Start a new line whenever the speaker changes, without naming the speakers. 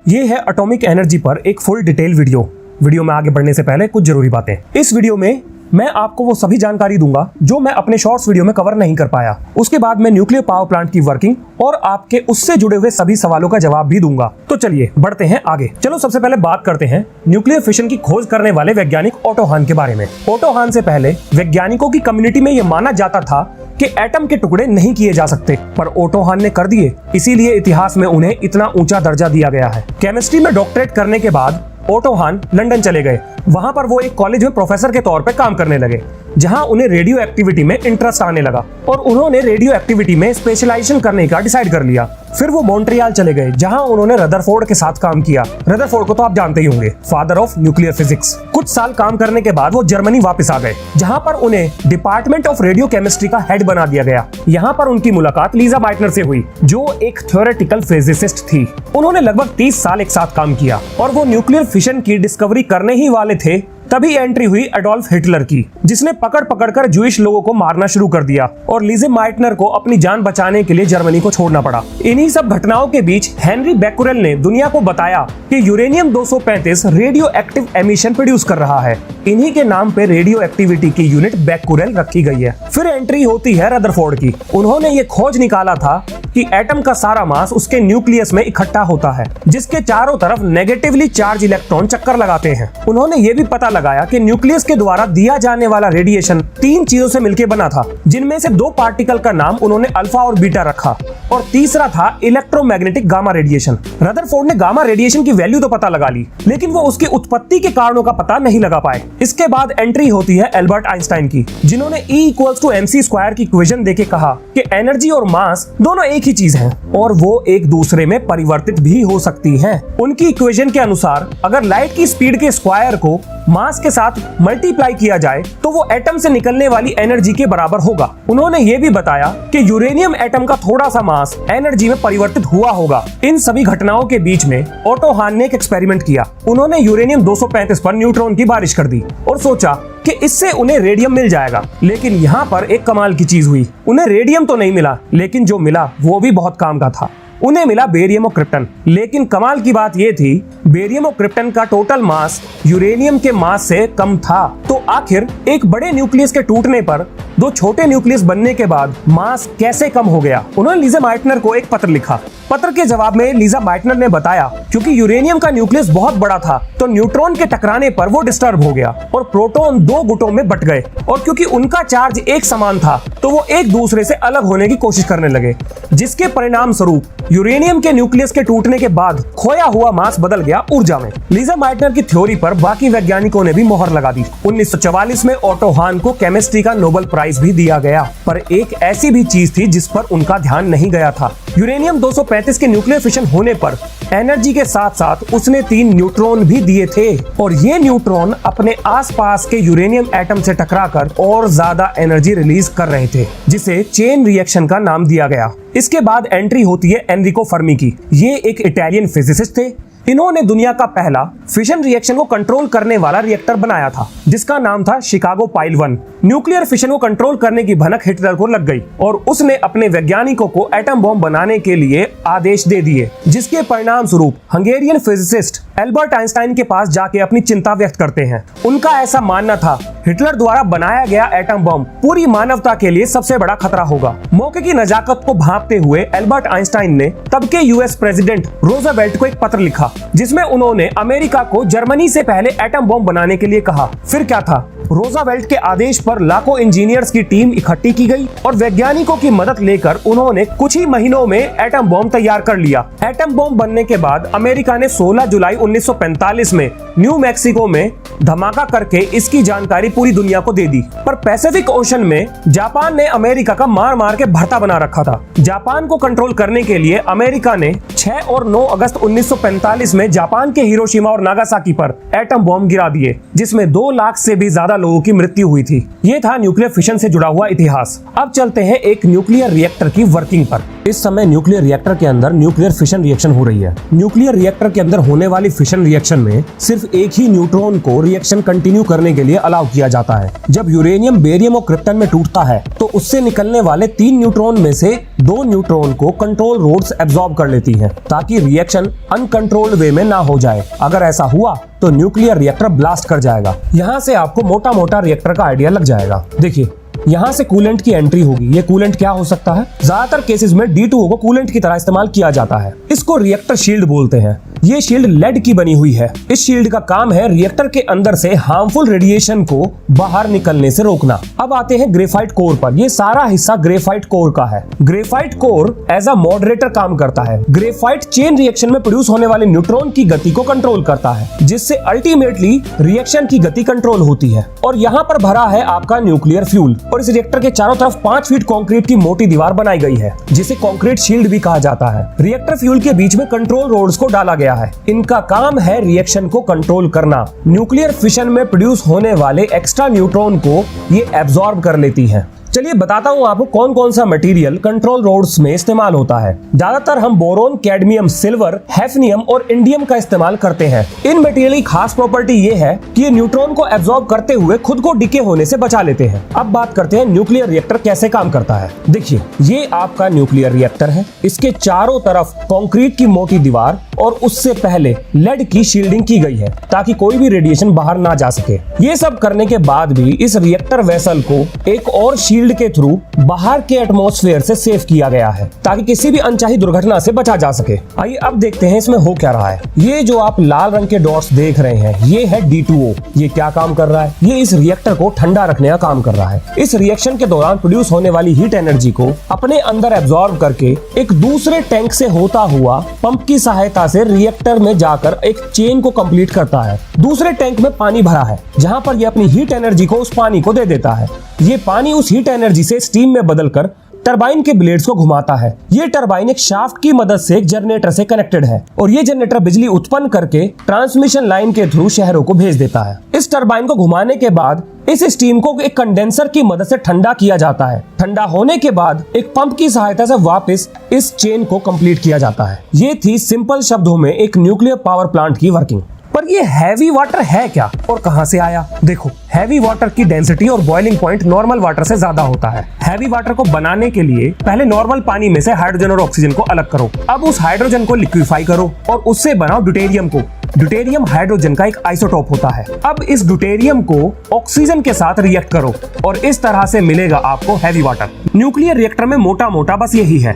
ये है atomic energy पर एक फुल डिटेल वीडियो में आगे बढ़ने से पहले कुछ जरूरी बातें। इस वीडियो में मैं आपको वो सभी जानकारी दूंगा जो मैं अपने शॉर्ट्स वीडियो में कवर नहीं कर पाया। उसके बाद मैं न्यूक्लियर पावर प्लांट की वर्किंग और आपके उससे जुड़े हुए सभी सवालों का जवाब भी दूंगा। तो चलिए बढ़ते हैं आगे। चलो सबसे पहले बात करते हैं न्यूक्लियर फिशन की खोज करने वाले वैज्ञानिक ओटो हान के बारे में। ओटो हान से पहले वैज्ञानिकों की कम्युनिटी में यह माना जाता था कि एटम के टुकड़े नहीं किए जा सकते, पर ओटो हान ने कर दिए। इसीलिए इतिहास में उन्हें इतना ऊंचा दर्जा दिया गया है। केमिस्ट्री में डॉक्टरेट करने के बाद ओटो हान लंदन चले गए। वहां पर वो एक कॉलेज में प्रोफेसर के तौर पे काम करने लगे, जहां उन्हें रेडियो एक्टिविटी में इंटरेस्ट आने लगा और उन्होंने रेडियो एक्टिविटी में स्पेशलाइजेशन करने का डिसाइड कर लिया। फिर वो मॉन्ट्रियल चले गए, जहां उन्होंने रदरफोर्ड के साथ काम किया। रदरफोर्ड को तो आप जानते ही होंगे, फादर ऑफ न्यूक्लियर फिजिक्स। कुछ साल काम करने के बाद वो जर्मनी वापस आ गए, जहां पर उन्हें डिपार्टमेंट ऑफ रेडियो केमिस्ट्री का हेड बना दिया गया। यहाँ पर उनकी मुलाकात लीजा माइटनर से हुई, जो एक थ्योरेटिकल फिजिसिस्ट थी। उन्होंने लगभग 30 साल एक साथ काम किया और वो न्यूक्लियर फिशन की डिस्कवरी करने ही वाले थे। तभी एंट्री हुई एडोल्फ हिटलर की, जिसने पकड़ कर जूइश लोगों को मारना शुरू कर दिया और लीजे माइटनर को अपनी जान बचाने के लिए जर्मनी को छोड़ना पड़ा। इन्हीं सब घटनाओं के बीच हेनरी बेक्यूरेल ने दुनिया को बताया कि uranium 235 radio active emission produce कर रहा है। इन्हीं के नाम पे रेडियो एक्टिविटी की यूनिट बेक्यूरेल रखी गई है। फिर एंट्री होती है रदरफोर्ड की। उन्होंने ये खोज निकाला था कि एटम का सारा मास उसके न्यूक्लियस में इकट्ठा होता है, जिसके चारों तरफ नेगेटिवली चार्ज इलेक्ट्रॉन चक्कर लगाते हैं। उन्होंने ये भी पता लगाया कि न्यूक्लियस के द्वारा दिया जाने वाला रेडिएशन 3 चीजों से मिलकर बना था, जिनमें से 2 पार्टिकल का नाम उन्होंने अल्फा और बीटा रखा और तीसरा था इलेक्ट्रोमैग्नेटिक गामा रेडिएशन। रदरफोर्ड ने गामा रेडिएशन की वैल्यू तो पता लगा ली, लेकिन वो उसकी उत्पत्ति के कारणों का पता नहीं लगा पाए। इसके बाद एंट्री होती है एल्बर्ट आइंस्टाइन की, जिन्होंने E=mc² की इक्वेशन देके कहा कि एनर्जी और मास दोनों एक ही चीज है और वो एक दूसरे में परिवर्तित भी हो सकती हैं। उनकी इक्वेशन के अनुसार अगर लाइट की स्पीड के स्क्वायर को मास के साथ मल्टीप्लाई किया जाए तो वो एटम से निकलने वाली एनर्जी के बराबर होगा। उन्होंने ये भी बताया कि यूरेनियम एटम का थोड़ा सा मास एनर्जी में परिवर्तित हुआ होगा। इन सभी घटनाओं के बीच में ओटो हान ने एक एक्सपेरिमेंट किया। उन्होंने यूरेनियम 235 पर न्यूट्रॉन की बारिश कर दी और सोचा कि इससे उन्हें रेडियम मिल जाएगा। लेकिन यहाँ पर एक कमाल की चीज हुई, उन्हें रेडियम तो नहीं मिला, लेकिन जो मिला वो भी बहुत काम का था। उन्हें मिला बेरियम और क्रिप्टन। लेकिन कमाल की बात यह थी, बेरियम और क्रिप्टन का टोटल मास यूरेनियम के मास से कम था। तो आखिर एक बड़े न्यूक्लियस के टूटने पर 2 छोटे न्यूक्लियस बनने के बाद मास कैसे कम हो गया? उन्होंने लीजा माइटनर को एक पत्र लिखा। पत्र के जवाब में लीजा माइटनर ने बताया, क्योंकि यूरेनियम का न्यूक्लियस बहुत बड़ा था तो न्यूट्रॉन के टकराने पर वो डिस्टर्ब हो गया और प्रोटॉन 2 गुटों में बट गए, और क्योंकि उनका चार्ज एक समान था तो वो एक दूसरे से अलग होने की कोशिश करने लगे, जिसके परिणाम स्वरूप यूरेनियम के न्यूक्लियस के टूटने के बाद खोया हुआ मास बदल गया ऊर्जा में। लीजा माइटनर की थ्योरी पर बाकी वैज्ञानिकों ने भी मोहर लगा दी। 1944 में ओटो हान को केमिस्ट्री का नोबेल प्राइज भी दिया गया, पर एक ऐसी भी चीज थी जिस पर उनका ध्यान नहीं गया था। यूरेनियम 235 के न्यूक्लियर फिशन होने पर एनर्जी के साथ साथ उसने 3 न्यूट्रॉन भी दिए थे, और ये न्यूट्रॉन अपने आसपास के यूरेनियम एटम से टकराकर और ज्यादा एनर्जी रिलीज कर रहे थे, जिसे चेन रिएक्शन का नाम दिया गया। इसके बाद एंट्री होती है एनरिको फर्मी की। ये एक इटालियन फिजिसिस्ट थे। इन्होंने दुनिया का पहला फिशन रिएक्शन को कंट्रोल करने वाला रिएक्टर बनाया था, जिसका नाम था शिकागो पाइल 1। न्यूक्लियर फिशन को कंट्रोल करने की भनक हिटलर को लग गई और उसने अपने वैज्ञानिकों को एटम बॉम्ब बनाने के लिए आदेश दे दिए, जिसके परिणाम स्वरूप हंगेरियन फिजिसिस्ट एल्बर्ट आइंस्टाइन के पास जाके अपनी चिंता व्यक्त करते हैं। उनका ऐसा मानना था, हिटलर द्वारा बनाया गया एटम बॉम्ब पूरी मानवता के लिए सबसे बड़ा खतरा होगा। मौके की नजाकत को भांपते हुए एल्बर्ट आइंस्टाइन ने तब के यूएस प्रेसिडेंट रूजवेल्ट को एक पत्र लिखा, जिसमें उन्होंने अमेरिका को जर्मनी से पहले एटम बॉम्ब बनाने के लिए कहा। फिर क्या था, रूजवेल्ट के आदेश पर लाखों इंजीनियर्स की टीम इकट्ठी की गई और वैज्ञानिकों की मदद लेकर उन्होंने कुछ ही महीनों में एटम बॉम्ब तैयार कर लिया। एटम बॉम्ब बनने के बाद अमेरिका ने 16 जुलाई 1945 में न्यू मैक्सिको में धमाका करके इसकी जानकारी पूरी दुनिया को दे दी। पर पैसिफिक ओशन में जापान ने अमेरिका का मार मार के भरता बना रखा था। जापान को कंट्रोल करने के लिए अमेरिका ने 6 और 9 अगस्त 1945 में जापान के हिरोशिमा और नागासाकी पर एटम बॉम्ब गिरा दिए, जिसमें 2 लाख से भी ज्यादा ज्यादा लोगों की मृत्यु हुई थी। ये था न्यूक्लियर फिशन से जुड़ा हुआ इतिहास। अब चलते हैं एक न्यूक्लियर रिएक्टर की वर्किंग पर। इस समय न्यूक्लियर रिएक्टर के अंदर न्यूक्लियर फिशन रिएक्शन हो रही है। न्यूक्लियर रिएक्टर के अंदर होने वाली फिशन रिएक्शन में सिर्फ एक ही न्यूट्रॉन को रिएक्शन कंटिन्यू करने के लिए अलाउ किया जाता है। जब यूरेनियम, बेरियम और क्रिप्टन में टूटता है तो उससे निकलने वाले 3 न्यूट्रॉन में से 2 न्यूट्रॉन को कंट्रोल रोड्स एब्जॉर्ब कर लेती हैं, ताकि रिएक्शन अनकंट्रोल्ड वे में ना हो जाए। अगर ऐसा हुआ तो न्यूक्लियर रिएक्टर ब्लास्ट कर जाएगा। यहाँ से आपको मोटा मोटा रिएक्टर का आइडिया लग जाएगा। देखिए, यहाँ से कूलेंट की एंट्री होगी। ये कूलेंट क्या हो सकता है? ज्यादातर केसेस में D2O को कूलेंट की तरह इस्तेमाल किया जाता है। इसको रिएक्टर शील्ड बोलते हैं। ये शील्ड लेड की बनी हुई है। इस शील्ड का काम है रिएक्टर के अंदर से हार्मफुल रेडिएशन को बाहर निकलने से रोकना। अब आते हैं ग्रेफाइट कोर पर। ये सारा हिस्सा ग्रेफाइट कोर का है। Graphite core as a moderator काम करता है। ग्रेफाइट चेन रिएक्शन में प्रोड्यूस होने वाले न्यूट्रॉन की गति को कंट्रोल करता है, जिससे अल्टीमेटली रिएक्शन की गति कंट्रोल होती है। और यहाँ पर भरा है आपका न्यूक्लियर फ्यूल। और इस रिएक्टर के चारों तरफ 5 फीट कंक्रीट की मोटी दीवार बनाई गई है, जिसे कंक्रीट शील्ड भी कहा जाता है। रिएक्टर फ्यूल के बीच में कंट्रोल रोड्स को डाला गया है। इनका काम है रिएक्शन को कंट्रोल करना। न्यूक्लियर फिशन में प्रोड्यूस होने वाले एक्स्ट्रा न्यूट्रॉन को ये एब्जॉर्ब कर लेती है। चलिए बताता हूँ आपको कौन कौन सा मटेरियल कंट्रोल रोड्स में इस्तेमाल होता है। ज्यादातर हम बोरोन, कैडमियम, सिल्वर, हैफनियम और इंडियम का इस्तेमाल करते हैं। इन मटेरियल की खास प्रॉपर्टी ये है कि ये न्यूट्रॉन को एब्जॉर्ब करते हुए खुद को डिके होने से बचा लेते हैं। अब बात करते हैं न्यूक्लियर रिएक्टर कैसे काम करता है। देखिए, ये आपका न्यूक्लियर रिएक्टर है। इसके चारों तरफ कंक्रीट की मोटी दीवार और उससे पहले लेड की शील्डिंग की गई है, ताकि कोई भी रेडिएशन बाहर ना जा सके। ये सब करने के बाद भी इस रिएक्टर वेसल को एक और शील्ड के थ्रू बाहर के एटमॉस्फेयर से सेव किया गया है, ताकि किसी भी अनचाही दुर्घटना से बचा जा सके। आइए अब देखते हैं इसमें हो क्या रहा है। ये जो आप लाल रंग के डॉट्स देख रहे हैं, ये है D2O। ये क्या काम कर रहा है? ये इस रिएक्टर को ठंडा रखने का काम कर रहा है। इस रिएक्शन के दौरान प्रोड्यूस होने वाली हीट एनर्जी को अपने अंदर एब्जॉर्ब करके एक दूसरे टैंक से होता हुआ पंप की सहायता से रिएक्टर में जाकर एक चेन को कंप्लीट करता है। दूसरे टैंक में पानी भरा है, जहां पर ये अपनी हीट एनर्जी को उस पानी को दे देता है। ये पानी उस हीट एनर्जी से स्टीम में बदलकर टरबाइन के ब्लेड्स को घुमाता है। ये टरबाइन एक शाफ्ट की मदद से एक जनरेटर से कनेक्टेड है और ये जनरेटर बिजली उत्पन्न करके ट्रांसमिशन लाइन के थ्रू शहरों को भेज देता है। इस टरबाइन को घुमाने के बाद इस स्टीम को एक कंडेंसर की मदद से ठंडा किया जाता है। ठंडा होने के बाद एक पंप की सहायता से वापस इस चेन को कंप्लीट किया जाता है। ये थी सिंपल शब्दों में एक न्यूक्लियर पावर प्लांट की वर्किंग। पर ये हैवी वाटर है क्या और कहां से आया? देखो, हैवी वाटर की डेंसिटी और बॉइलिंग पॉइंट नॉर्मल वाटर से ज्यादा होता है। हैवी वाटर को बनाने के लिए पहले नॉर्मल पानी में से हाइड्रोजन और ऑक्सीजन को अलग करो। अब उस हाइड्रोजन को लिक्विफाई करो और उससे बनाओ ड्यूटेरियम को। ड्यूटेरियम हाइड्रोजन का एक आइसोटोप होता है। अब इस ड्यूटेरियम को ऑक्सीजन के साथ रिएक्ट करो और इस तरह से मिलेगा आपको हैवी वाटर। न्यूक्लियर रिएक्टर में मोटा मोटा बस यही है।